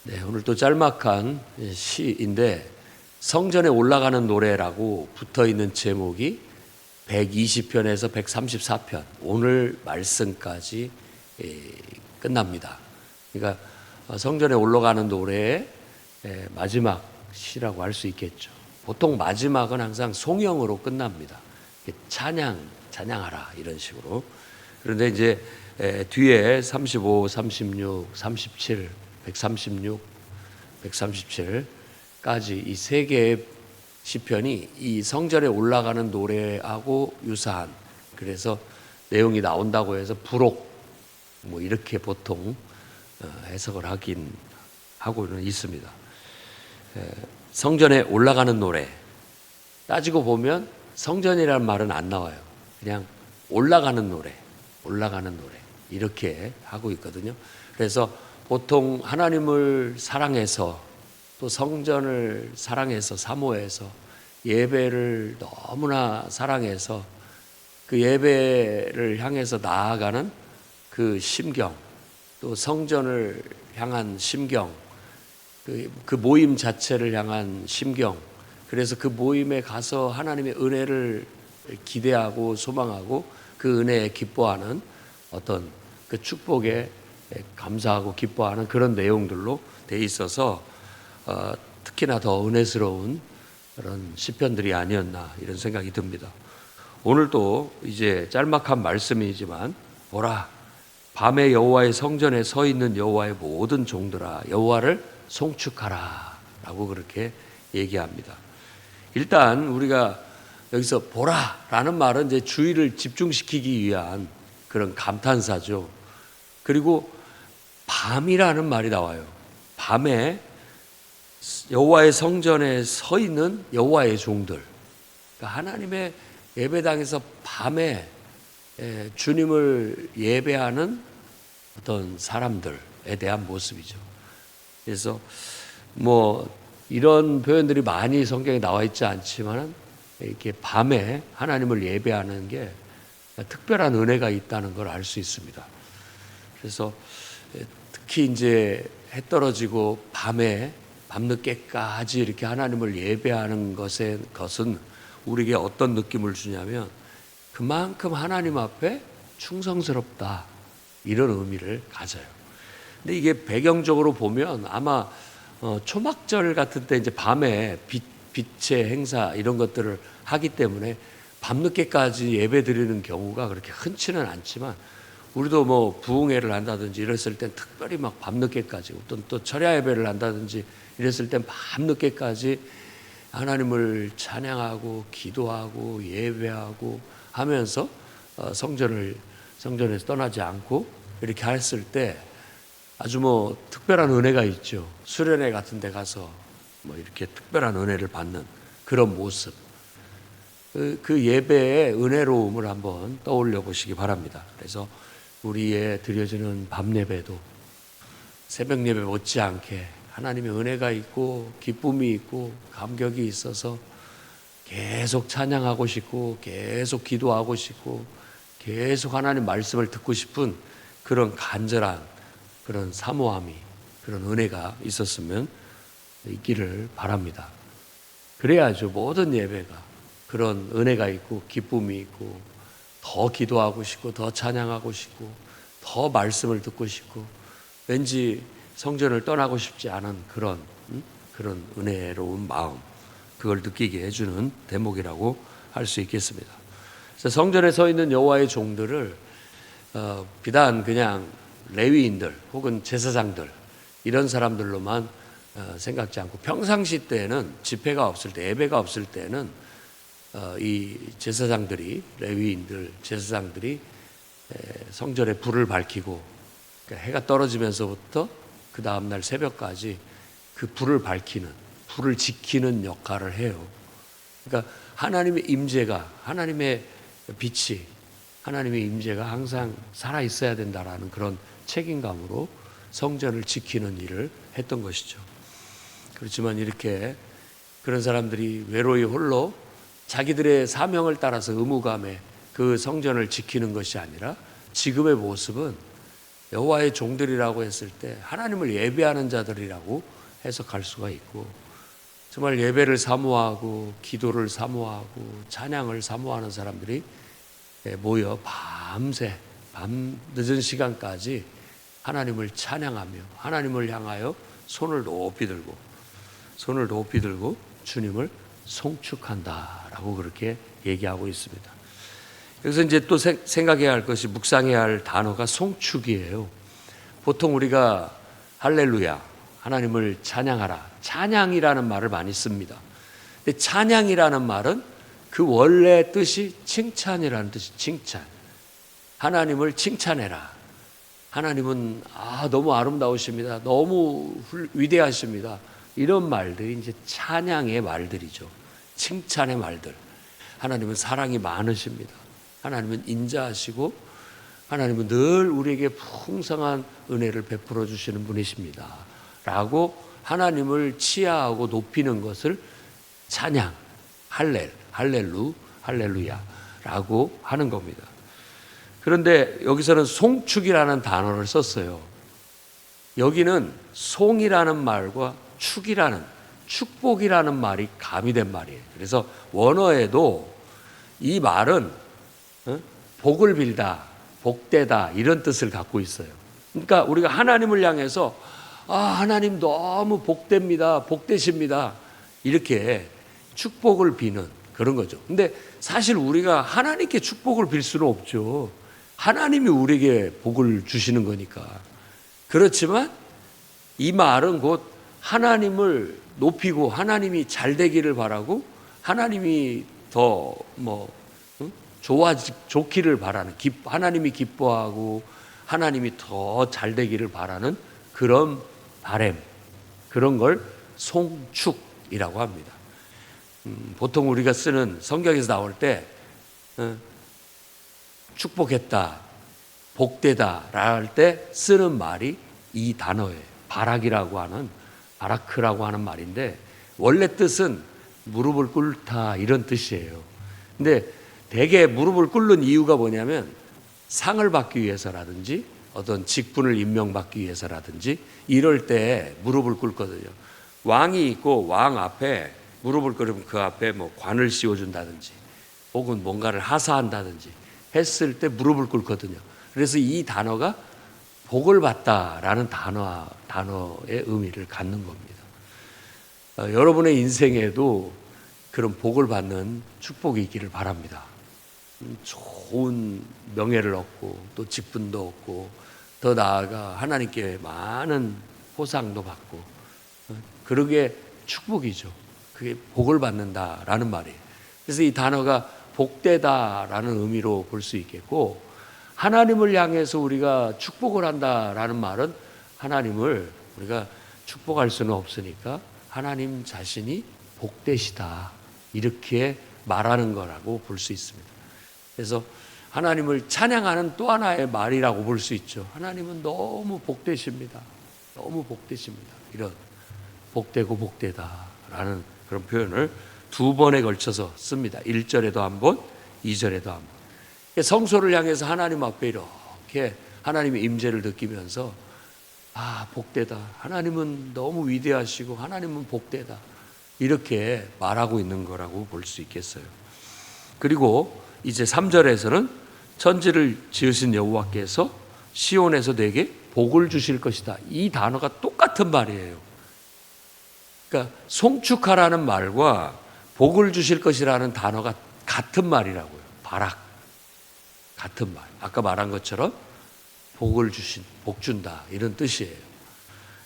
네, 오늘 또 짤막한 시인데 성전에 올라가는 노래라고 붙어 있는 제목이 120편에서 134편 오늘 말씀까지 끝납니다. 그러니까 성전에 올라가는 노래의 마지막 시라고 할 수 있겠죠. 보통 마지막은 항상 송영으로 끝납니다. 찬양하라 이런 식으로. 그런데 이제 뒤에 35, 36, 37, 136, 137까지 이 세 개의 시편이 이 성전에 올라가는 노래하고 유사한, 그래서 내용이 나온다고 해서 부록 뭐 이렇게 보통 해석을 하고는 있습니다. 성전에 올라가는 노래, 따지고 보면 성전이라는 말은 안 나와요. 그냥 올라가는 노래 이렇게 하고 있거든요. 그래서 보통 하나님을 사랑해서 또 성전을 사랑해서 사모해서 예배를 너무나 사랑해서 그 예배를 향해서 나아가는 그 심경, 또 성전을 향한 심경, 그 모임 자체를 향한 심경, 그래서 그 모임에 가서 하나님의 은혜를 기대하고 소망하고 그 은혜에 기뻐하는 어떤 그 축복에 감사하고 기뻐하는 그런 내용들로 돼 있어서 특히나 더 은혜스러운 그런 시편들이 아니었나 이런 생각이 듭니다. 오늘도 이제 짤막한 말씀이지만 보라, 밤에 여호와의 성전에 서 있는 여호와의 모든 종들아 여호와를 송축하라 라고 그렇게 얘기합니다. 일단 우리가 여기서 보라라는 말은 이제 주의를 집중시키기 위한 그런 감탄사죠. 그리고 밤이라는 말이 나와요. 밤에 여호와의 성전에 서 있는 여호와의 종들, 그러니까 하나님의 예배당에서 밤에 주님을 예배하는 어떤 사람들에 대한 모습이죠. 그래서 뭐 이런 표현들이 많이 성경에 나와 있지 않지만 이렇게 밤에 하나님을 예배하는 게 특별한 은혜가 있다는 걸 알 수 있습니다. 그래서 특히 이제 해 떨어지고 밤늦게까지 이렇게 하나님을 예배하는 것은 우리에게 어떤 느낌을 주냐면 그만큼 하나님 앞에 충성스럽다 이런 의미를 가져요. 근데 이게 배경적으로 보면 아마 초막절 같은 때 이제 밤에 빛의 행사 이런 것들을 하기 때문에 밤늦게까지 예배 드리는 경우가 그렇게 흔치는 않지만 우리도 뭐 부흥회를 한다든지 이랬을 땐 특별히 막 밤늦게까지 또 철야 예배를 한다든지 이랬을 땐 밤늦게까지 하나님을 찬양하고 기도하고 예배하고 하면서 성전에서 떠나지 않고 이렇게 했을 때 아주 뭐 특별한 은혜가 있죠. 수련회 같은 데 가서 뭐 이렇게 특별한 은혜를 받는 그런 모습, 그 예배의 은혜로움을 한번 떠올려 보시기 바랍니다. 그래서 우리의 드려지는 밤 예배도 새벽 예배 못지않게 하나님의 은혜가 있고 기쁨이 있고 감격이 있어서 계속 찬양하고 싶고 계속 기도하고 싶고 계속 하나님 말씀을 듣고 싶은 그런 간절한 그런 사모함이, 그런 은혜가 있기를 바랍니다. 그래야죠. 모든 예배가 그런 은혜가 있고 기쁨이 있고 더 기도하고 싶고 더 찬양하고 싶고 더 말씀을 듣고 싶고 왠지 성전을 떠나고 싶지 않은 그런 은혜로운 마음, 그걸 느끼게 해주는 대목이라고 할 수 있겠습니다. 그래서 성전에 서 있는 여호와의 종들을 비단 그냥 레위인들 혹은 제사장들 이런 사람들로만 생각지 않고 평상시 때는 집회가 없을 때 예배가 없을 때는 이 레위인들 제사장들이 성전에 불을 밝히고 그러니까 해가 떨어지면서부터 그 다음날 새벽까지 그 불을 지키는 역할을 해요. 그러니까 하나님의 임재가, 하나님의 빛이, 하나님의 임재가 항상 살아 있어야 된다라는 그런 책임감으로 성전을 지키는 일을 했던 것이죠. 그렇지만 이렇게 그런 사람들이 외로이 홀로 자기들의 사명을 따라서 의무감에 그 성전을 지키는 것이 아니라 지금의 모습은 여호와의 종들이라고 했을 때 하나님을 예배하는 자들이라고 해석할 수가 있고, 정말 예배를 사모하고 기도를 사모하고 찬양을 사모하는 사람들이 모여 밤새 밤 늦은 시간까지 하나님을 찬양하며 하나님을 향하여 손을 높이 들고 주님을 송축한다라고 그렇게 얘기하고 있습니다. 여기서 이제 또 생각해야 할 것이, 묵상해야 할 단어가 송축이에요. 보통 우리가 할렐루야, 하나님을 찬양하라, 찬양이라는 말을 많이 씁니다. 근데 찬양이라는 말은 그 원래 뜻이 칭찬이라는 뜻이 칭찬. 하나님을 칭찬해라. 하나님은 너무 아름다우십니다. 너무 위대하십니다. 이런 말들이 이제 찬양의 말들이죠. 칭찬의 말들. 하나님은 사랑이 많으십니다. 하나님은 인자하시고 하나님은 늘 우리에게 풍성한 은혜를 베풀어 주시는 분이십니다. 라고 하나님을 치하하고 높이는 것을 찬양, 할렐루야라고 하는 겁니다. 그런데 여기서는 송축이라는 단어를 썼어요. 여기는 송이라는 말과 축복이라는 말이 가미된 말이에요. 그래서 원어에도 이 말은 복을 빌다, 복되다 이런 뜻을 갖고 있어요. 그러니까 우리가 하나님을 향해서 하나님 너무 복됩니다, 복되십니다 이렇게 축복을 비는 그런 거죠. 근데 사실 우리가 하나님께 축복을 빌 수는 없죠. 하나님이 우리에게 복을 주시는 거니까. 그렇지만 이 말은 곧 하나님을 높이고 하나님이 잘 되기를 바라고 하나님이 더 좋기를 바라는, 하나님이 기뻐하고 하나님이 더 잘 되기를 바라는 그런 바람, 그런 걸 송축이라고 합니다. 보통 우리가 쓰는 성경에서 나올 때 축복했다, 복되다 할 때 쓰는 말이 이 단어예요. 바라크라고 하는 말인데 원래 뜻은 무릎을 꿇다 이런 뜻이에요. 근데 대개 무릎을 꿇는 이유가 뭐냐면 상을 받기 위해서라든지 어떤 직분을 임명받기 위해서라든지 이럴 때 무릎을 꿇거든요. 왕이 있고 왕 앞에 무릎을 꿇으면 그 앞에 관을 씌워준다든지 혹은 뭔가를 하사한다든지 했을 때 무릎을 꿇거든요. 그래서 이 단어가 복을 받다라는 단어의 의미를 갖는 겁니다. 여러분의 인생에도 그런 복을 받는 축복이 있기를 바랍니다. 좋은 명예를 얻고 또 직분도 얻고 더 나아가 하나님께 많은 보상도 받고 그러게 축복이죠. 그게 복을 받는다라는 말이에요. 그래서 이 단어가 복되다라는 의미로 볼 수 있겠고, 하나님을 향해서 우리가 축복을 한다라는 말은 하나님을 우리가 축복할 수는 없으니까 하나님 자신이 복되시다 이렇게 말하는 거라고 볼 수 있습니다. 그래서 하나님을 찬양하는 또 하나의 말이라고 볼 수 있죠. 하나님은 너무 복되십니다. 너무 복되십니다. 이런 복되고 복되다라는 그런 표현을 두 번에 걸쳐서 씁니다. 1절에도 한 번, 2절에도 한 번. 성소를 향해서 하나님 앞에 이렇게 하나님의 임재를 느끼면서 복되다. 하나님은 너무 위대하시고 하나님은 복되다. 이렇게 말하고 있는 거라고 볼 수 있겠어요. 그리고 이제 3절에서는 천지를 지으신 여호와께서 시온에서 내게 복을 주실 것이다. 이 단어가 똑같은 말이에요. 그러니까 송축하라는 말과 복을 주실 것이라는 단어가 같은 말이라고요. 바락. 같은 말. 아까 말한 것처럼 복을 주신, 복 준다. 이런 뜻이에요.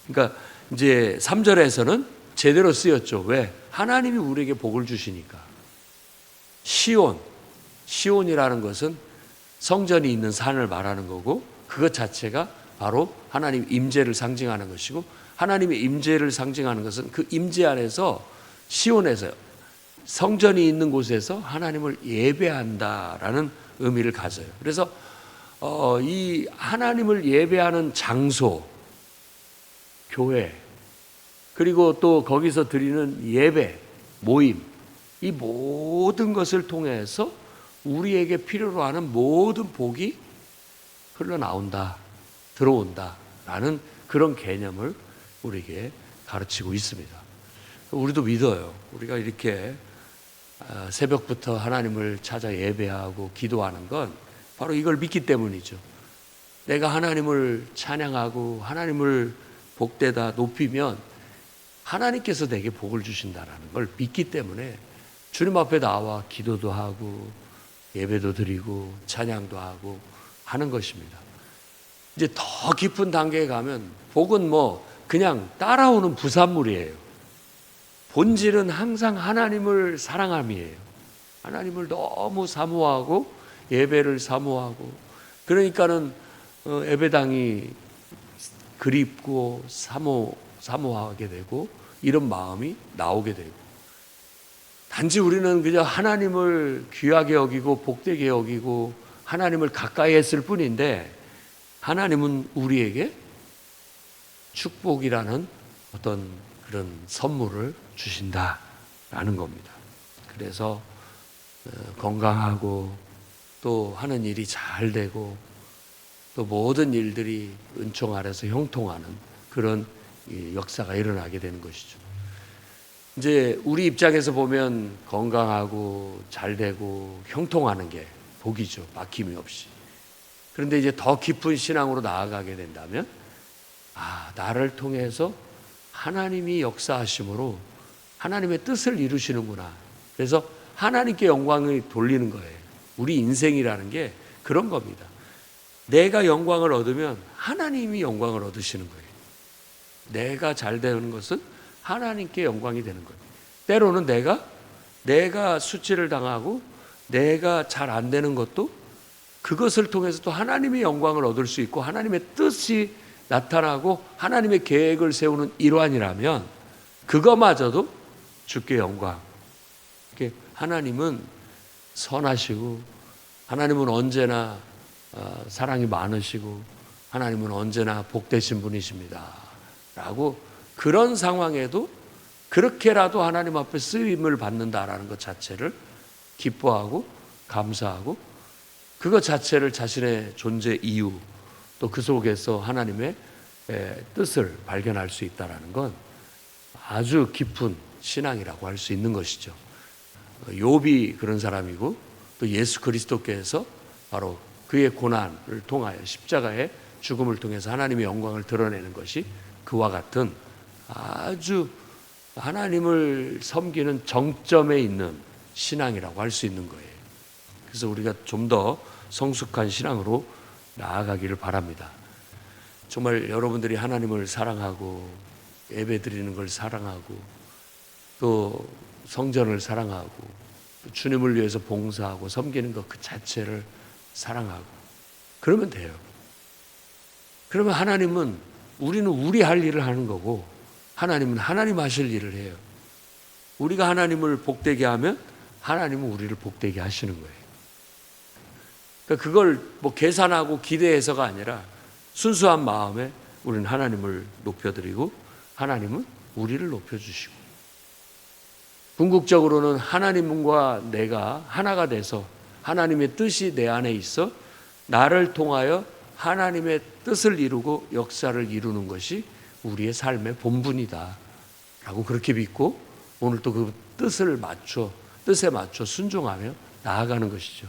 그러니까 이제 3절에서는 제대로 쓰였죠. 왜? 하나님이 우리에게 복을 주시니까. 시온이라는 것은 성전이 있는 산을 말하는 거고 그것 자체가 바로 하나님 임재를 상징하는 것이고 하나님의 임재를 상징하는 것은 그 임재 안에서 시온에서 성전이 있는 곳에서 하나님을 예배한다라는 의미를 가져요. 그래서 이 하나님을 예배하는 장소, 교회, 그리고 또 거기서 드리는 예배, 모임, 이 모든 것을 통해서 우리에게 필요로 하는 모든 복이 흘러나온다. 들어온다라는 그런 개념을 우리에게 가르치고 있습니다. 우리도 믿어요. 우리가 이렇게 새벽부터 하나님을 찾아 예배하고 기도하는 건 바로 이걸 믿기 때문이죠. 내가 하나님을 찬양하고 하나님을 복되다 높이면 하나님께서 내게 복을 주신다라는 걸 믿기 때문에 주님 앞에 나와 기도도 하고 예배도 드리고 찬양도 하고 하는 것입니다. 이제 더 깊은 단계에 가면 복은 그냥 따라오는 부산물이에요. 본질은 항상 하나님을 사랑함이에요. 하나님을 너무 사모하고 예배를 사모하고, 그러니까는 예배당이 그립고 사모하게 되고 이런 마음이 나오게 되고, 단지 우리는 그냥 하나님을 귀하게 여기고 복되게 여기고 하나님을 가까이 했을 뿐인데, 하나님은 우리에게 축복이라는 어떤 그런 선물을 주신다라는 겁니다. 그래서 건강하고 또 하는 일이 잘 되고 또 모든 일들이 은총 아래서 형통하는 그런 역사가 일어나게 되는 것이죠. 이제 우리 입장에서 보면 건강하고 잘 되고 형통하는 게 복이죠. 막힘이 없이. 그런데 이제 더 깊은 신앙으로 나아가게 된다면, 나를 통해서 하나님이 역사하심으로 하나님의 뜻을 이루시는구나. 그래서 하나님께 영광을 돌리는 거예요. 우리 인생이라는 게 그런 겁니다. 내가 영광을 얻으면 하나님이 영광을 얻으시는 거예요. 내가 잘 되는 것은 하나님께 영광이 되는 거예요. 때로는 내가 수치를 당하고 내가 잘 안 되는 것도 그것을 통해서 또 하나님의 영광을 얻을 수 있고 하나님의 뜻이 나타나고 하나님의 계획을 세우는 일환이라면 그거마저도 주께 영광. 하나님은 선하시고 하나님은 언제나 사랑이 많으시고 하나님은 언제나 복되신 분이십니다 라고, 그런 상황에도 그렇게라도 하나님 앞에 쓰임을 받는다라는 것 자체를 기뻐하고 감사하고, 그것 자체를 자신의 존재 이유, 또 그 속에서 하나님의 뜻을 발견할 수 있다는 건 아주 깊은 신앙이라고 할 수 있는 것이죠. 욥이 그런 사람이고 또 예수 그리스도께서 바로 그의 고난을 통하여 십자가의 죽음을 통해서 하나님의 영광을 드러내는 것이 그와 같은 아주 하나님을 섬기는 정점에 있는 신앙이라고 할 수 있는 거예요. 그래서 우리가 좀 더 성숙한 신앙으로 나아가기를 바랍니다. 정말 여러분들이 하나님을 사랑하고 예배 드리는 걸 사랑하고 또 성전을 사랑하고 또 주님을 위해서 봉사하고 섬기는 것 그 자체를 사랑하고 그러면 돼요. 그러면 하나님은, 우리는 우리 할 일을 하는 거고 하나님은 하나님 하실 일을 해요. 우리가 하나님을 복되게 하면 하나님은 우리를 복되게 하시는 거예요. 그러니까 그걸 계산하고 기대해서가 아니라 순수한 마음에 우리는 하나님을 높여드리고 하나님은 우리를 높여주시고, 궁극적으로는 하나님과 내가 하나가 돼서 하나님의 뜻이 내 안에 있어 나를 통하여 하나님의 뜻을 이루고 역사를 이루는 것이 우리의 삶의 본분이다 라고 그렇게 믿고 오늘 또 그 뜻에 맞춰 순종하며 나아가는 것이죠.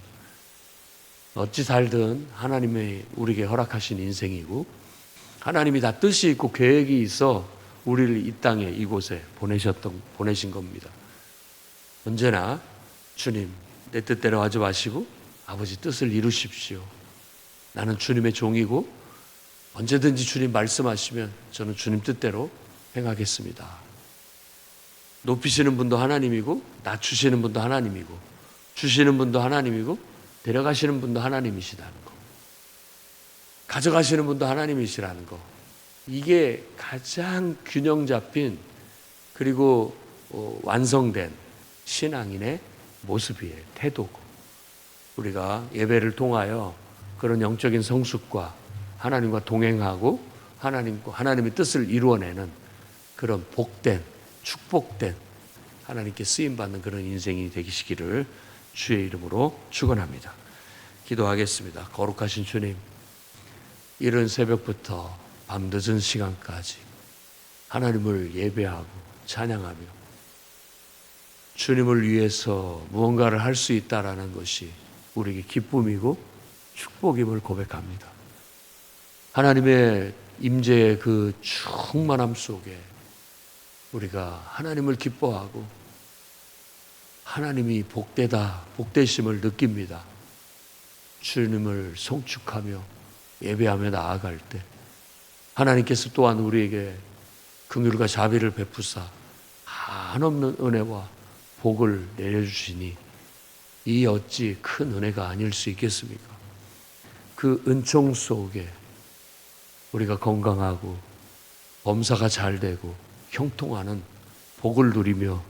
어찌 살든 하나님의 우리에게 허락하신 인생이고 하나님이 다 뜻이 있고 계획이 있어 우리를 이 땅에 이곳에 보내신 겁니다. 언제나 주님 내 뜻대로 하지 마시고 아버지 뜻을 이루십시오. 나는 주님의 종이고 언제든지 주님 말씀하시면 저는 주님 뜻대로 행하겠습니다. 높이시는 분도 하나님이고 낮추시는 분도 하나님이고 주시는 분도 하나님이고 데려가시는 분도 하나님이시라는 거, 가져가시는 분도 하나님이시라는 거, 이게 가장 균형 잡힌 그리고 완성된 신앙인의 모습이에요. 태도고, 우리가 예배를 통하여 그런 영적인 성숙과 하나님과 동행하고 하나님의 뜻을 이루어내는 그런 복된, 축복된, 하나님께 쓰임받는 그런 인생이 되시기를 주의 이름으로 축원합니다. 기도하겠습니다. 거룩하신 주님, 이른 새벽부터 밤늦은 시간까지 하나님을 예배하고 찬양하며 주님을 위해서 무언가를 할 수 있다라는 것이 우리에게 기쁨이고 축복임을 고백합니다. 하나님의 임재의 그 충만함 속에 우리가 하나님을 기뻐하고 하나님이 복되다, 복되심을 느낍니다. 주님을 송축하며 예배하며 나아갈 때 하나님께서 또한 우리에게 긍휼과 자비를 베푸사 한없는 은혜와 복을 내려주시니 이 어찌 큰 은혜가 아닐 수 있겠습니까? 그 은총 속에 우리가 건강하고 범사가 잘 되고 형통하는 복을 누리며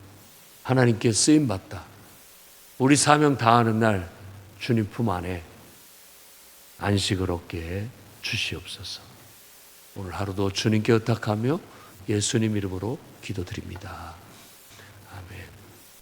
하나님께 쓰임받다 우리 사명 다하는 날 주님 품 안에 안식을 얻게 주시옵소서. 오늘 하루도 주님께 의탁하며 예수님 이름으로 기도드립니다.